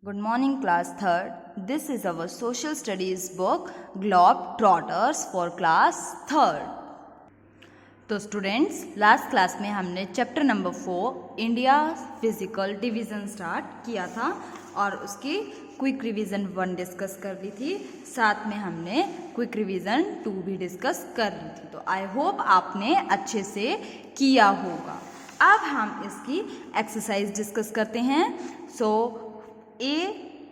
Good morning, class 3rd. This is our social studies book Globetrotters for class 3rd. तो students, last class में हमने chapter number 4 India physical division start किया था और उसकी quick revision 1 discuss कर ली थी। साथ में हमने क्विक रिवीजन 2 भी डिस्कस कर ली थी। तो आई होप आपने अच्छे से किया होगा। अब हम इसकी एक्सरसाइज डिस्कस करते हैं। सो ए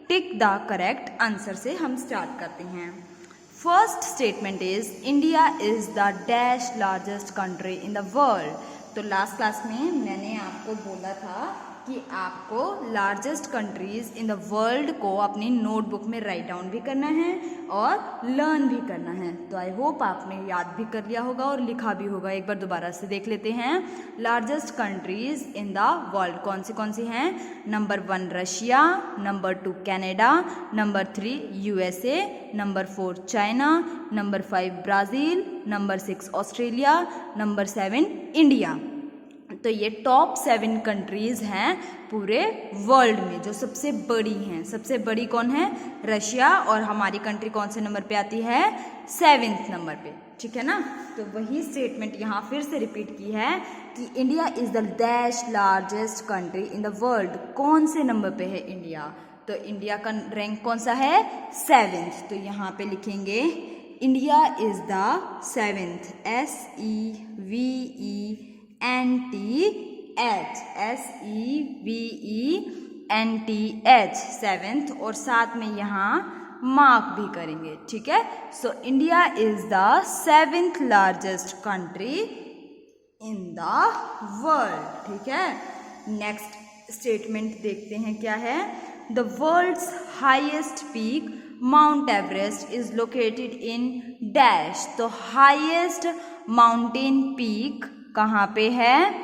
टिक द करेक्ट आंसर से हम स्टार्ट करते हैं। First statement is India is the dash largest country in the world. तो लास्ट क्लास में मैंने आपको बोला था कि आपको largest countries in the world को अपनी नोटबुक में राइट डाउन भी करना है और लर्न भी करना है। तो आई होप आपने याद भी कर लिया होगा और लिखा भी होगा। एक बार दोबारा से देख लेते हैं। Largest countries in the world कौन सी हैं? Number 1 Russia, number 2 Canada, number 3 USA, number 4 China, number 5 Brazil, number 6 Australia, number 7 India. तो ये टॉप 7 कंट्रीज़ हैं पूरे वर्ल्ड में जो सबसे बड़ी हैं। सबसे बड़ी कौन है? रशिया। और हमारी कंट्री कौन से नंबर पे आती है? 7th नंबर पे। ठीक है ना? तो वही स्टेटमेंट यहाँ फिर से रिपीट की है कि India is the dash largest country in the world. कौन से नंबर पे है इंडिया? तो इंडिया का रैंक कौन सा है? 7th। तो यहाँ पे लिखेंगे India is the 7th, SEVENTH 7th। और साथ में यहाँ मार्क भी करेंगे। ठीक है? So India is the 7th largest country in the world. ठीक है? नेक्स्ट स्टेटमेंट देखते हैं क्या है। The world's highest peak Mount Everest is located in dash. तो हाईएस्ट माउंटेन पीक कहाँ पे है?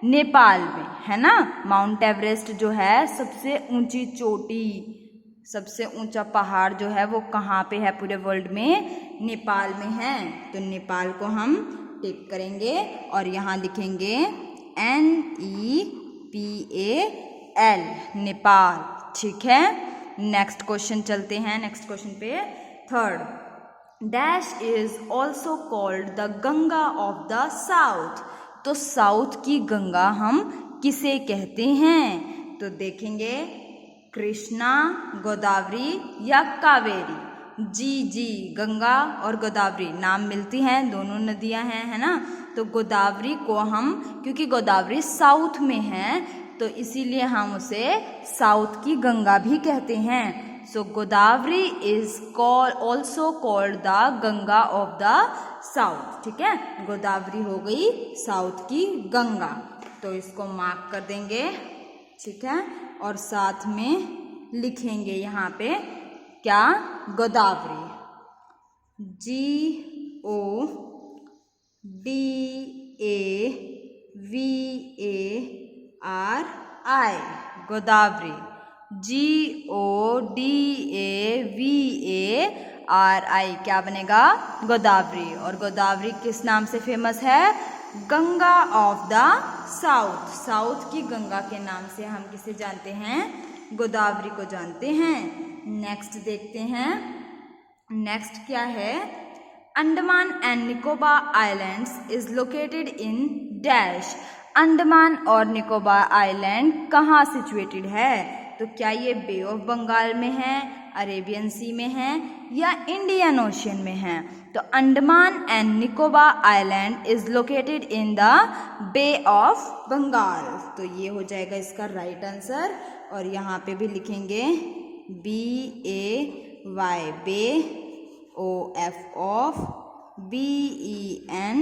नेपाल में, है ना? माउंट एवरेस्ट जो है सबसे ऊंची चोटी, सबसे ऊंचा पहाड़ जो है वो कहाँ पे है पूरे वर्ल्ड में? नेपाल में है। तो नेपाल को हम टिक करेंगे और यहाँ लिखेंगे NEPAL, नेपाल। ठीक है? नेक्स्ट क्वेश्चन चलते हैं। नेक्स्ट क्वेश्चन पे 3rd dash is also called the Ganga of the south. तो साउथ की गंगा हम किसे कहते हैं? तो देखेंगे कृष्णा, गोदावरी या कावेरी। जी, गंगा और गोदावरी नाम मिलती हैं, दोनों नदियां हैं, है ना? तो गोदावरी को हम, क्योंकि गोदावरी साउथ में है तो इसीलिए हम उसे साउथ की गंगा भी कहते हैं। So Godavari is also called the Ganga of the south. ठीक है? गोदावरी हो गई साउथ की गंगा। तो इसको मार्क कर देंगे। ठीक है? और साथ में लिखेंगे यहाँ पे क्या? गोदावरी, GODAVARI, गोदावरी, GODAVARI क्या बनेगा? गोदावरी। और गोदावरी किस नाम से फेमस है? Ganga of the south. South की गंगा के नाम से हम किसे जानते हैं? गोदावरी को जानते हैं। नेक्स्ट देखते हैं। नेक्स्ट क्या है? Andaman and Nicobar islands is located in dash. Andaman और निकोबार आइलैंड कहाँ सिचुएटेड है? तो क्या ये बे ऑफ बंगाल में है, अरेबियन सी में है या इंडियन ओशियन में है? तो Andaman and Nicobar island is located in the Bay of Bengal. तो ये हो जाएगा इसका राइट आंसर। और यहाँ पे भी लिखेंगे BAY, bay, OF of, BENGAL,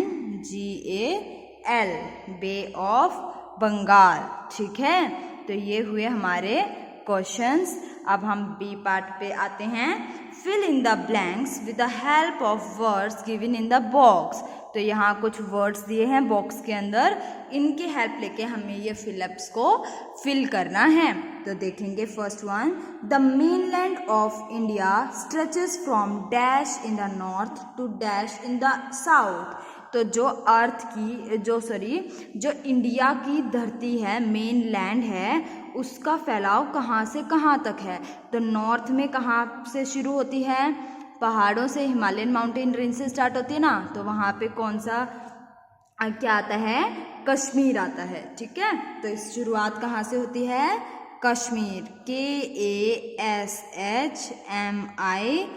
Bay of Bengal. ठीक है? तो ये हुए हमारे क्वेश्चंस। अब हम बी पार्ट पे आते हैं। Fill in the blanks with the help of words given in the box. तो यहाँ कुछ वर्ड्स दिए हैं बॉक्स के अंदर, इनकी हेल्प लेके हमें ये फिलअप्स को फिल करना है। तो देखेंगे first one, the mainland of India stretches from dash in the north to dash in the south. तो जो इंडिया की धरती है, मेन लैंड है, उसका फैलाव कहाँ से कहाँ तक है। तो नॉर्थ में कहाँ से शुरू होती है, पहाड़ों से, हिमालयन माउंटेन रेंज से स्टार्ट होती है ना, तो वहाँ पे कौन सा क्या आता है, कश्मीर आता है। ठीक है, तो इस शुरुआत कहाँ से होती है, कश्मीर, KASHMIR,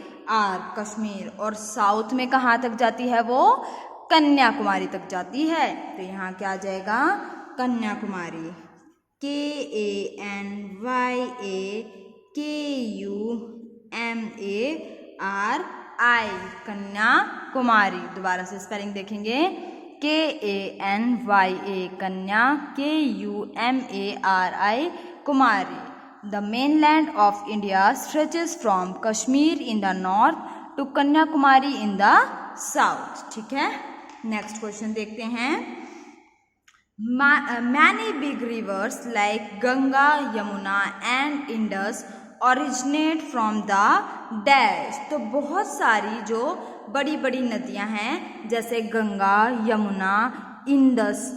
कश्मीर। और साउथ में कहाँ तक जाती है वो, कन्याकुमारी तक जाती है। तो यहाँ क्या आ जाएगा, कन्याकुमारी, KANYAKUMARI, कन्याकुमारी। दोबारा से स्पेलिंग देखेंगे, KANYA कन्या, KUMARI Kumari. The mainland of India stretches from Kashmir in the north to Kanyakumari in the south। ठीक है, नेक्स्ट क्वेश्चन देखते हैं। Many big rivers like Ganga, Yamuna and Indus originate from the dash। तो बहुत सारी जो बड़ी बड़ी नदियां हैं जैसे गंगा, यमुना, इंडस,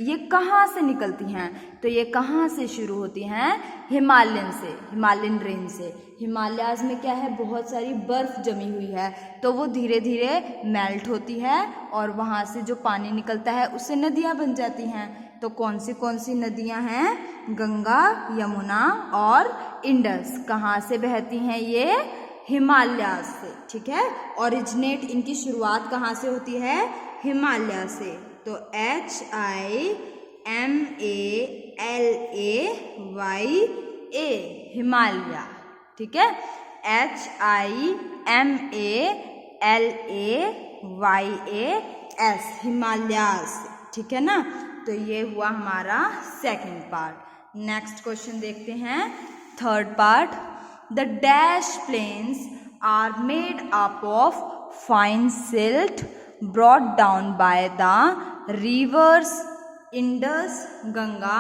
ये कहाँ से निकलती हैं, तो ये कहाँ से शुरू होती हैं, हिमालयन से, हिमालयन रेंज से। हिमालयाज में क्या है, बहुत सारी बर्फ जमी हुई है, तो वो धीरे धीरे मेल्ट होती है और वहाँ से जो पानी निकलता है उससे नदियाँ बन जाती हैं। तो कौन सी नदियाँ हैं, गंगा, यमुना और इंडस, कहाँ से बहती हैं, ये हिमालय से। ठीक है, ओरिजिनेट, इनकी शुरुआत कहाँ से होती है, हिमालय से। तो HIMALAYA, हिमालय। ठीक है, HIMALAYAS, हिमालयास। ठीक है ना, तो ये हुआ हमारा सेकंड पार्ट। नेक्स्ट क्वेश्चन देखते हैं, third part. The dash plains are made up of fine silt brought down by the rivers Indus, Ganga,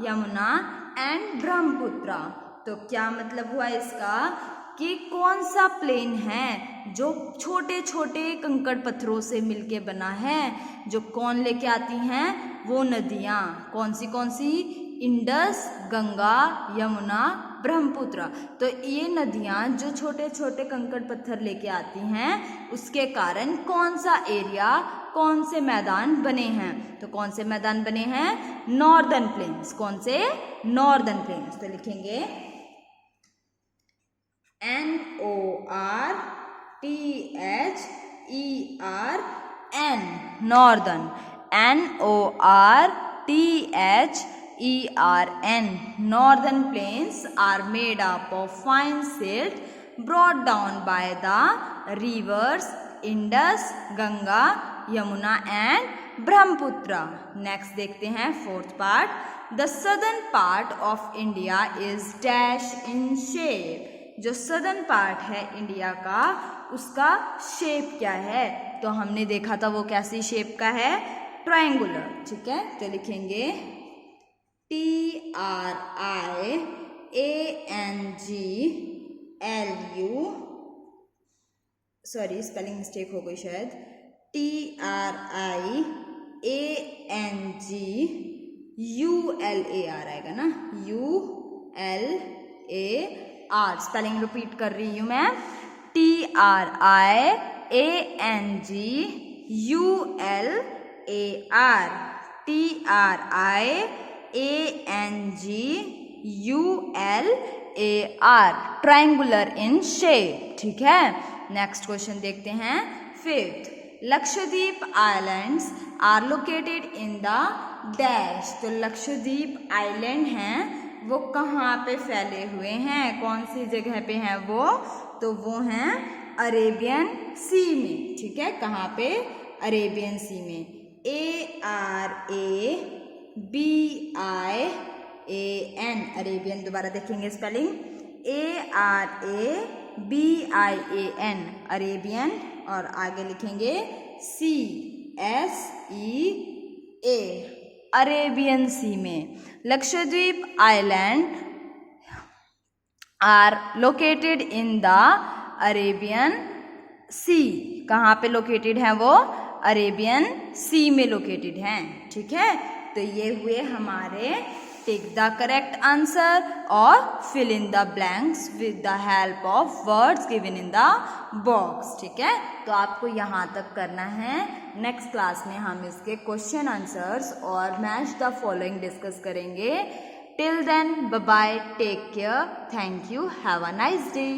Yamuna and Brahmaputra. तो क्या मतलब हुआ इसका कि कौन सा प्लेन है जो छोटे छोटे कंकड़ पत्थरों से मिलके बना है, जो कौन लेके आती हैं, वो नदियाँ कौन सी, इंडस, गंगा, यमुना, ब्रह्मपुत्र। तो ये नदियाँ जो छोटे छोटे कंकड़ पत्थर लेके आती हैं, उसके कारण कौन सा एरिया, कौन से मैदान बने हैं। तो कौन से मैदान बने हैं, नॉर्दर्न प्लेन्स। कौन से, नॉर्दर्न प्लेन्स। तो लिखेंगे NORTHERN, northern, NORTHERN, northern plains are made up of fine silt brought down by the rivers Indus, Ganga, Yamuna and Brahmaputra। Next देखते हैं fourth part. The southern part of India is dash in shape. जो southern part है India का, उसका shape क्या है, तो हमने देखा था वो कैसी शेप का है, ट्रायंगुलर। ठीक है, तो लिखेंगे TRIANGLU, सॉरी स्पेलिंग मिस्टेक हो गई शायद, TRIANGULAR आएगा ना, ULAR। स्पेलिंग रिपीट कर रही हूँ मैं, TRIANGULAR, TRIANGULAR, triangular in shape. ठीक है, नेक्स्ट क्वेश्चन देखते हैं, fifth. Lakshadweep islands are located in the dash. तो लक्षद्वीप आइलैंड हैं, वो कहाँ पे फैले हुए हैं, कौन सी जगह पे हैं वो, तो वो हैं अरेबियन सी में। ठीक है, कहाँ पे, अरेबियन सी में। ARABIAN, Arabian. दोबारा देखेंगे स्पेलिंग, ARABIAN, अरेबियन। और आगे लिखेंगे CSEA, अरेबियन सी में। Lakshadweep island are located in the Arabian sea. कहाँ पे लोकेटेड है वो, अरेबियन सी में लोकेटेड हैं। ठीक है, तो ये हुए हमारे टिक द करेक्ट आंसर और fill in the blanks with the help of words given in the box. ठीक है, तो आपको यहाँ तक करना है। नेक्स्ट क्लास में हम इसके क्वेश्चन आंसर्स और मैच द फॉलोइंग डिस्कस करेंगे। Till then bye bye, take care, thank you, have a nice day.